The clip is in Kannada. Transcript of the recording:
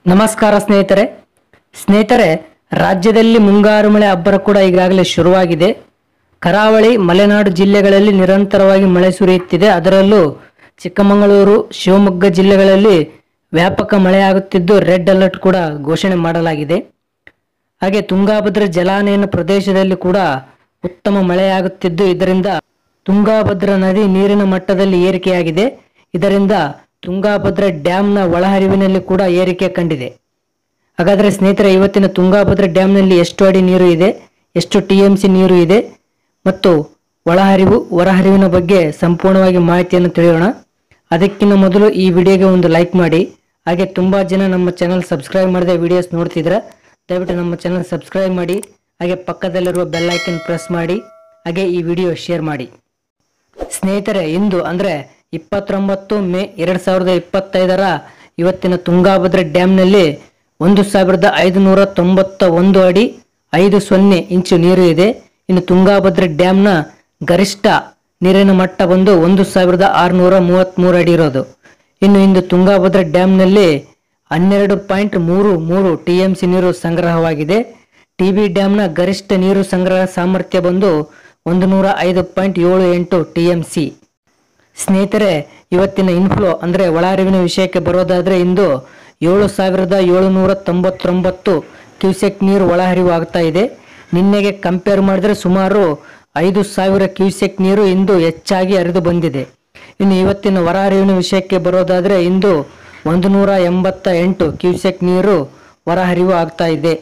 ನಮಸ್ಕಾರ ಸ್ನೇಹಿತರೆ ರಾಜ್ಯದಲ್ಲಿ ಮುಂಗಾರು ಮಳೆ ಅಬ್ಬರ ಕೂಡ ಈಗಾಗಲೇ ಶುರುವಾಗಿದೆ. ಕರಾವಳಿ ಮಲೆನಾಡು ಜಿಲ್ಲೆಗಳಲ್ಲಿ ನಿರಂತರವಾಗಿ ಮಳೆ ಸುರಿಯುತ್ತಿದೆ. ಅದರಲ್ಲೂ ಚಿಕ್ಕಮಗಳೂರು ಶಿವಮೊಗ್ಗ ಜಿಲ್ಲೆಗಳಲ್ಲಿ ವ್ಯಾಪಕ ಮಳೆಯಾಗುತ್ತಿದ್ದು ರೆಡ್ ಅಲರ್ಟ್ ಕೂಡ ಘೋಷಣೆ ಮಾಡಲಾಗಿದೆ. ಹಾಗೆ ತುಂಗಾಭದ್ರಾ ಜಲಾನಯನ ಪ್ರದೇಶದಲ್ಲಿ ಕೂಡ ಉತ್ತಮ ಮಳೆಯಾಗುತ್ತಿದ್ದು ಇದರಿಂದ ತುಂಗಾಭದ್ರಾ ನದಿ ನೀರಿನ ಮಟ್ಟದಲ್ಲಿ ಏರಿಕೆಯಾಗಿದೆ. ಇದರಿಂದ ತುಂಗಾಭದ್ರಾ ಡ್ಯಾಂನ ಒಳಹರಿವಿನಲ್ಲಿ ಕೂಡ ಏರಿಕೆ ಕಂಡಿದೆ. ಹಾಗಾದರೆ ಸ್ನೇಹಿತರೆ, ಇವತ್ತಿನ ತುಂಗಾಭದ್ರಾ ಡ್ಯಾಂನಲ್ಲಿ ಎಷ್ಟು ಅಡಿ ನೀರು ಇದೆ, ಎಷ್ಟು TMC ನೀರು ಇದೆ ಮತ್ತು ಒಳಹರಿವು ಹೊರಹರಿವಿನ ಬಗ್ಗೆ ಸಂಪೂರ್ಣವಾಗಿ ಮಾಹಿತಿಯನ್ನು ತಿಳಿಯೋಣ. ಅದಕ್ಕಿಂತ ಮೊದಲು ಈ ವಿಡಿಯೋಗೆ ಒಂದು ಲೈಕ್ ಮಾಡಿ. ಹಾಗೆ ತುಂಬ ಜನ ನಮ್ಮ ಚಾನಲ್ ಸಬ್ಸ್ಕ್ರೈಬ್ ಮಾಡದೆ ವಿಡಿಯೋಸ್ ನೋಡ್ತಿದ್ರೆ ದಯವಿಟ್ಟು ನಮ್ಮ ಚಾನಲ್ ಸಬ್ಸ್ಕ್ರೈಬ್ ಮಾಡಿ. ಹಾಗೆ ಪಕ್ಕದಲ್ಲಿರುವ ಬೆಲ್ ಐಕನ್ ಪ್ರೆಸ್ ಮಾಡಿ. ಹಾಗೆ ಈ ವಿಡಿಯೋ ಶೇರ್ ಮಾಡಿ. ಸ್ನೇಹಿತರೆ, ಇಂದು ಅಂದರೆ 29 ಮೇ 2025 ಇವತ್ತಿನ ತುಂಗಾಭದ್ರಾ ಡ್ಯಾಂನಲ್ಲಿ 1591 ಅಡಿ 50 ಇಂಚು ನೀರು ಇದೆ. ಇನ್ನು ತುಂಗಾಭದ್ರಾ ಡ್ಯಾಂನ ಗರಿಷ್ಠ ನೀರಿನ ಮಟ್ಟ ಬಂದು 1633 ಅಡಿ ಇರೋದು. ಇಂದು ತುಂಗಾಭದ್ರಾ ಡ್ಯಾಂನಲ್ಲಿ 12.33 TMC ನೀರು ಸಂಗ್ರಹವಾಗಿದೆ. TB ಡ್ಯಾಂನ ಗರಿಷ್ಠ ನೀರು ಸಂಗ್ರಹ ಸಾಮರ್ಥ್ಯ ಬಂದು 105.78 TMC. ಸ್ನೇಹಿತರೆ, ಇವತ್ತಿನ ಇನ್ಫ್ಲೋ ಅಂದರೆ ಒಳಹರಿವಿನ ವಿಷಯಕ್ಕೆ ಬರೋದಾದರೆ ಇಂದು 7799 ಕ್ಯೂಸೆಕ್ ನೀರು ಒಳಹರಿವು ಆಗ್ತಾ ಇದೆ. ನಿನ್ನೆಗೆ ಕಂಪೇರ್ ಮಾಡಿದರೆ ಸುಮಾರು 5000 ಕ್ಯೂಸೆಕ್ ನೀರು ಇಂದು ಹೆಚ್ಚಾಗಿ ಹರಿದು ಬಂದಿದೆ. ಇನ್ನು ಇವತ್ತಿನ ಹೊರಹರಿವಿನ ವಿಷಯಕ್ಕೆ ಬರೋದಾದರೆ ಇಂದು 188 ಕ್ಯೂಸೆಕ್ ನೀರು ಹೊರಹರಿವು ಆಗ್ತಾ ಇದೆ.